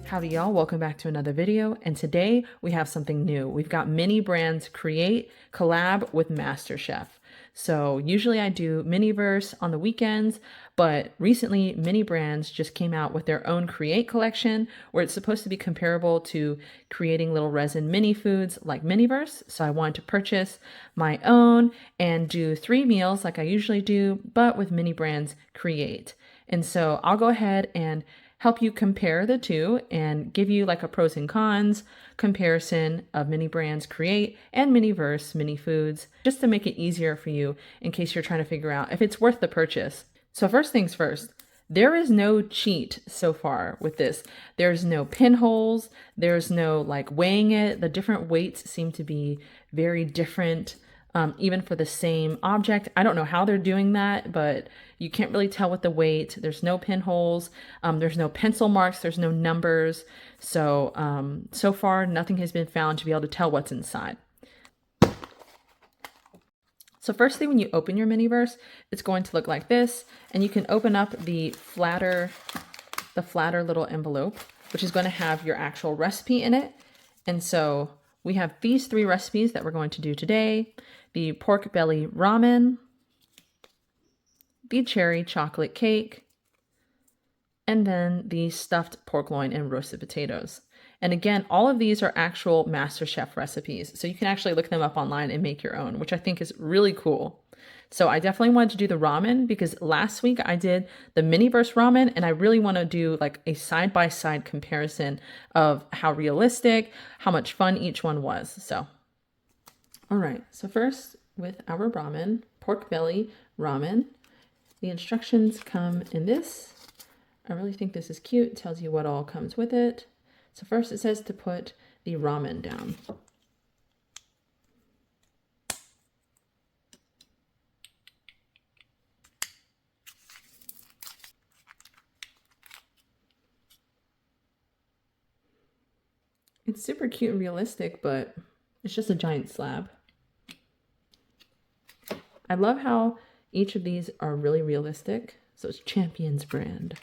Howdy y'all, welcome back to another video, and today we have something new. We've got MiniBrands create collab with MasterChef. So usually I do MiniVerse on the weekends, but recently MiniBrands just came out with their own create collection where it's supposed to be comparable to creating little resin mini foods like MiniVerse. So I wanted to purchase my own and do 3 meals like I usually do, but with MiniBrands create. And so I'll go ahead and help you compare the two and give you like a pros and cons comparison of MiniBrands Create and MiniVerse Mini Foods, just to make it easier for you in case you're trying to figure out if it's worth the purchase. So first things first, there is no cheat so far with this. There's no pinholes, there's no like weighing it. The different weights seem to be very different. Even for the same object. I don't know how they're doing that, but you can't really tell with the weight. There's no pinholes, there's no pencil marks, there's no numbers. So, so far, nothing has been found to be able to tell what's inside. So firstly, when you open your MiniVerse, it's going to look like this, and you can open up the flatter little envelope, which is going to have your actual recipe in it. And so we have these 3 recipes that we're going to do today: the pork belly ramen, the cherry chocolate cake, and then the stuffed pork loin and roasted potatoes. And again, all of these are actual MasterChef recipes, so you can actually look them up online and make your own, which I think is really cool. So I definitely wanted to do the ramen because last week I did the MiniVerse ramen, and I really want to do like a side-by-side comparison of how realistic, how much fun each one was. So, all right. So first with our ramen, pork belly ramen, the instructions come in this. I really think this is cute. It tells you what all comes with it. So first it says to put the ramen down. It's super cute and realistic, but it's just a giant slab. I love how each of these are really realistic. So it's Champion's brand.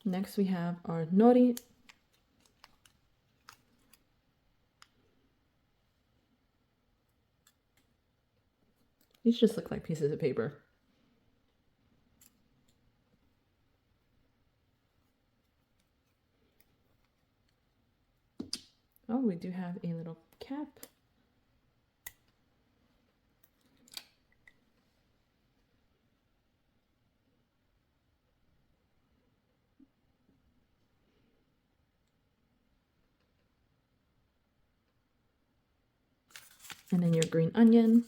Next we have our nori. These just look like pieces of paper. Oh, we do have a little cap. And then your green onion.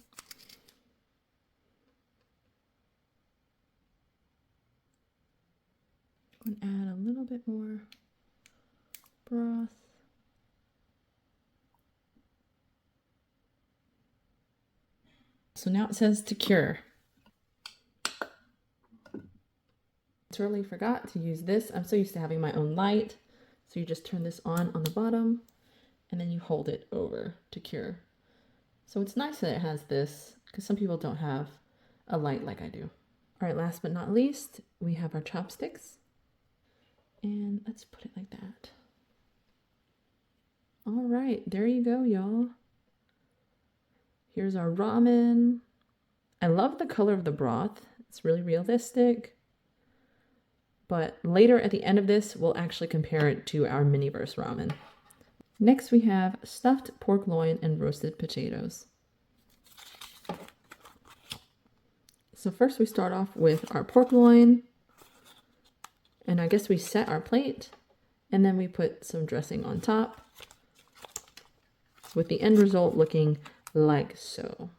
I'm going to add a little bit more broth. So now it says to cure. Totally forgot to use this. I'm so used to having my own light. So you just turn this on the bottom and then you hold it over to cure. So it's nice that it has this because some people don't have a light like I do. All right, last but not least, we have our chopsticks. And let's put it like that. All right, there you go, y'all. Here's our ramen. I love the color of the broth. It's really realistic. But later at the end of this, we'll actually compare it to our MiniVerse ramen. Next, we have stuffed pork loin and roasted potatoes. So first we start off with our pork loin. And I guess we set our plate. And then we put some dressing on top, with the end result looking like so.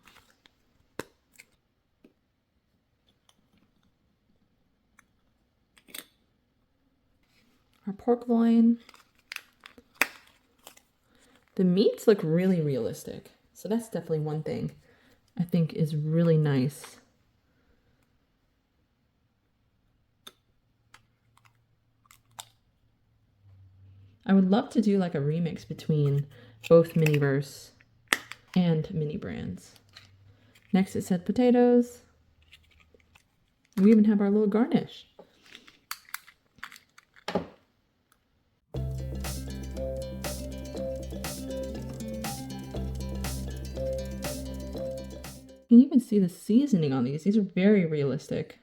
Our pork loin. The meats look really realistic. So that's definitely one thing I think is really nice. I would love to do like a remix between both MiniVerse and MiniBrands. Next it said potatoes. We even have our little garnish. You can even see the seasoning on these. These are very realistic.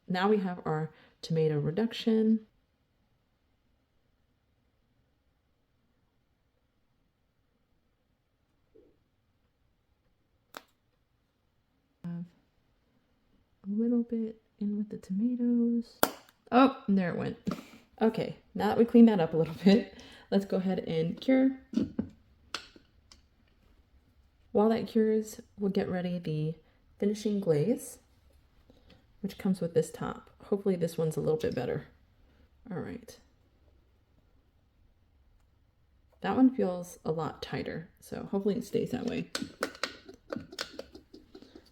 Now we have our tomato reduction. Have a little bit in with the tomatoes. Oh, and there it went. Okay, now that we cleaned that up a little bit, let's go ahead and cure. While that cures, we'll get ready the finishing glaze, which comes with this top. Hopefully this one's a little bit better. All right. That one feels a lot tighter, so hopefully it stays that way.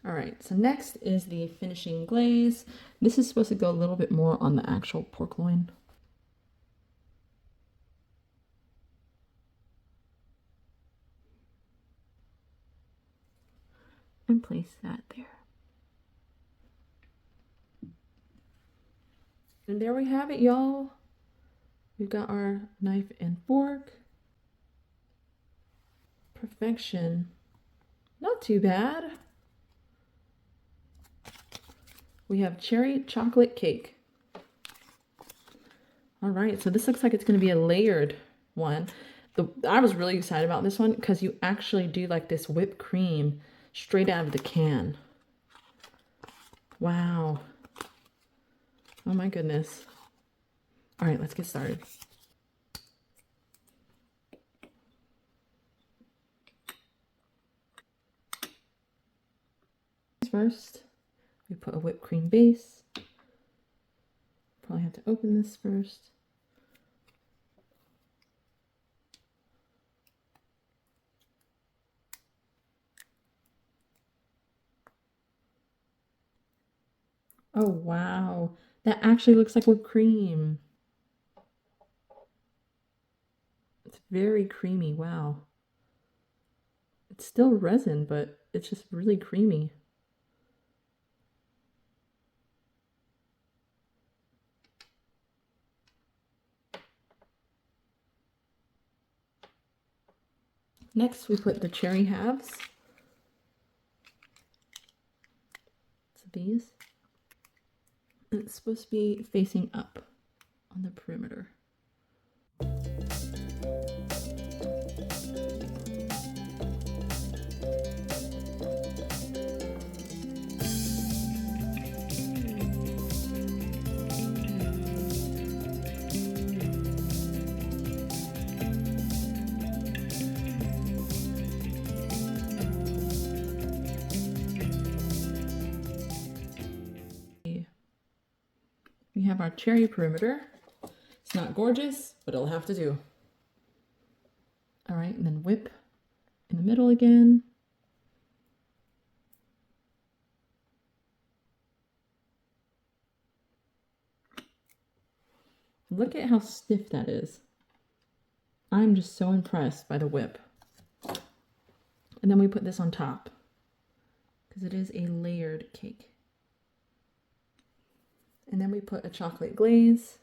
All right, so next is the finishing glaze. This is supposed to go a little bit more on the actual pork loin. And place that there. And there we have it, y'all. We've got our knife and fork. Perfection. Not too bad. We have cherry chocolate cake. All right, so this looks like it's going to be a layered one. I was really excited about this one because you actually do like this whipped cream straight out of the can. Wow. Oh my goodness. All right, let's get started. First, we put a whipped cream base. Probably have to open this first. Oh, wow. That actually looks like whipped cream. It's very creamy. Wow. It's still resin, but it's just really creamy. Next, we put the cherry halves. So these. And it's supposed to be facing up on the perimeter. We have our cherry perimeter. It's not gorgeous, but it'll have to do. All right, and then whip in the middle again. Look at how stiff that is. I'm just so impressed by the whip. And then we put this on top because it is a layered cake. And then we put a chocolate glaze.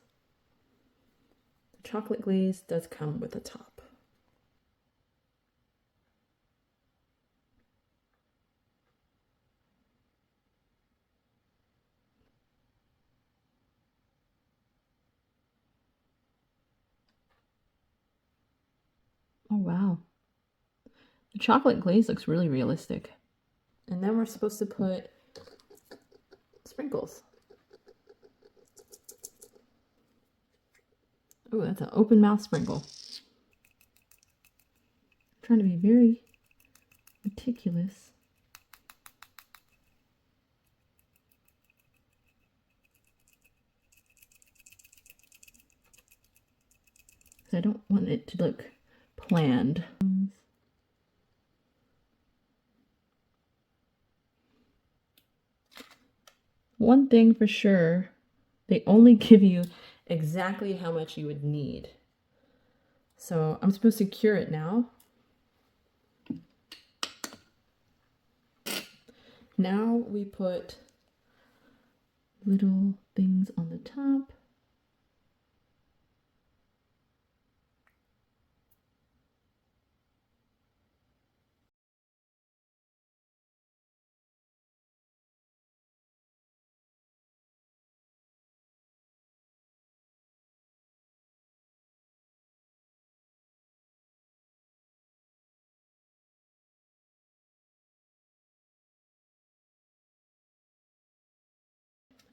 The chocolate glaze does come with a top. Oh, wow. The chocolate glaze looks really realistic. And then we're supposed to put sprinkles. Oh, that's an open mouth sprinkle. I'm trying to be very meticulous. Because I don't want it to look planned. One thing for sure, they only give you exactly how much you would need. So I'm supposed to cure it now. Now we put little things on the top.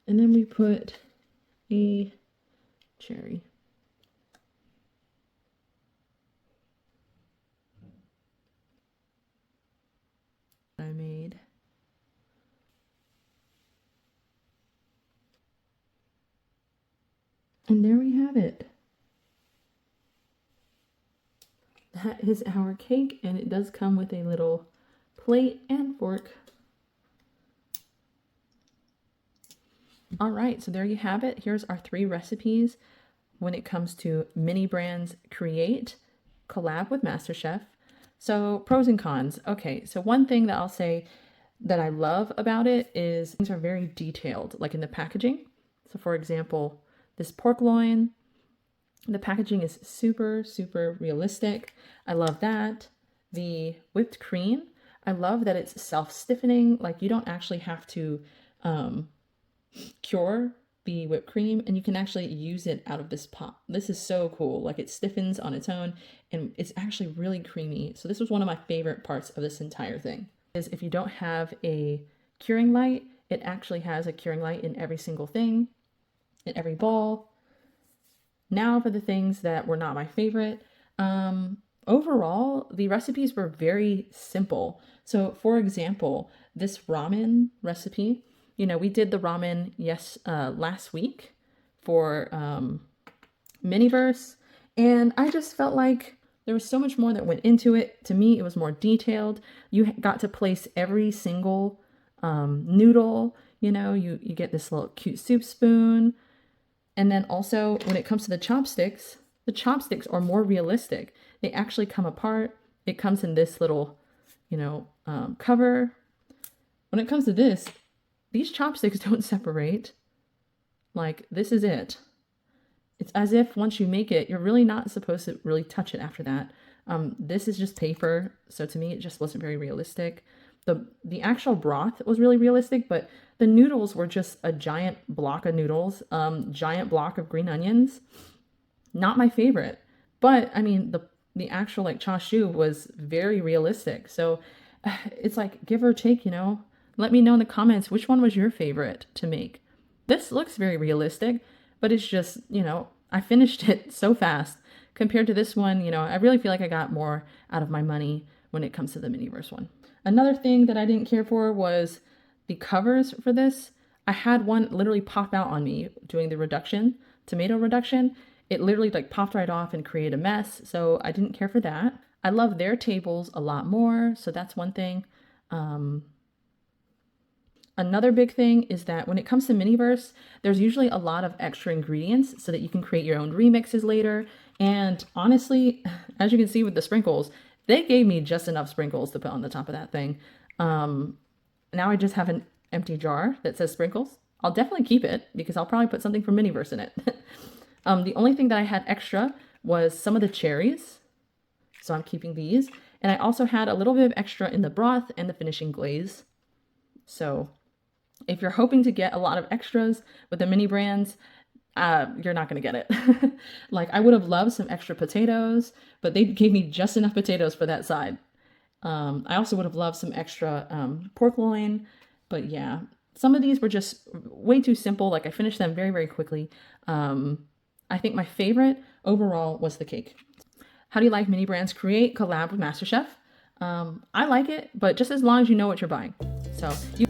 And then we put a cherry. I made. And there we have it. That is our cake, and it does come with a little plate and fork. All right, so there you have it. Here's our 3 recipes when it comes to MiniBrands Create, collab with MasterChef. So pros and cons. Okay, so one thing that I'll say that I love about it is things are very detailed, like in the packaging. So for example, this pork loin, the packaging is super, super realistic. I love that. The whipped cream, I love that it's self-stiffening. Like you don't actually have to cure the whipped cream, and you can actually use it out of this pot. This is so cool. Like it stiffens on its own, and it's actually really creamy. So this was one of my favorite parts of this entire thing. Is if you don't have a curing light, it actually has a curing light in every single thing, in every bowl. Now for the things that were not my favorite. Overall, the recipes were very simple. So for example, this ramen recipe, you know, we did the ramen, last week for MiniVerse, and I just felt like there was so much more that went into it. To me, it was more detailed. You got to place every single noodle. You know, you get this little cute soup spoon. And then also when it comes to the chopsticks are more realistic. They actually come apart. It comes in this little, cover. When it comes to this, these chopsticks don't separate. Like, this is it. It's as if once you make it, you're really not supposed to really touch it after that. This is just paper, so to me, it just wasn't very realistic. The actual broth was really realistic, but the noodles were just a giant block of noodles, giant block of green onions. Not my favorite, but I mean, the actual like chashu was very realistic. So it's like give or take, Let me know in the comments which one was your favorite to make. This looks very realistic, but it's just, I finished it so fast compared to this one. I really feel like I got more out of my money when it comes to the MiniVerse one. Another thing that I didn't care for was the covers for this. I had one literally pop out on me doing the tomato reduction. It literally like popped right off and created a mess. So I didn't care for that. I love their tables a lot more. So that's one thing. Another big thing is that when it comes to MiniVerse, there's usually a lot of extra ingredients so that you can create your own remixes later. And honestly, as you can see with the sprinkles, they gave me just enough sprinkles to put on the top of that thing. Now I just have an empty jar that says sprinkles. I'll definitely keep it because I'll probably put something from MiniVerse in it. The only thing that I had extra was some of the cherries. So I'm keeping these. And I also had a little bit of extra in the broth and the finishing glaze. So if you're hoping to get a lot of extras with the MiniBrands, you're not going to get it. Like I would have loved some extra potatoes, but they gave me just enough potatoes for that side. I also would have loved some extra pork loin, but yeah, some of these were just way too simple. Like I finished them very, very quickly. I think my favorite overall was the cake. How do you like MiniBrands Create collab with MasterChef? I like it, but just as long as you know what you're buying. So you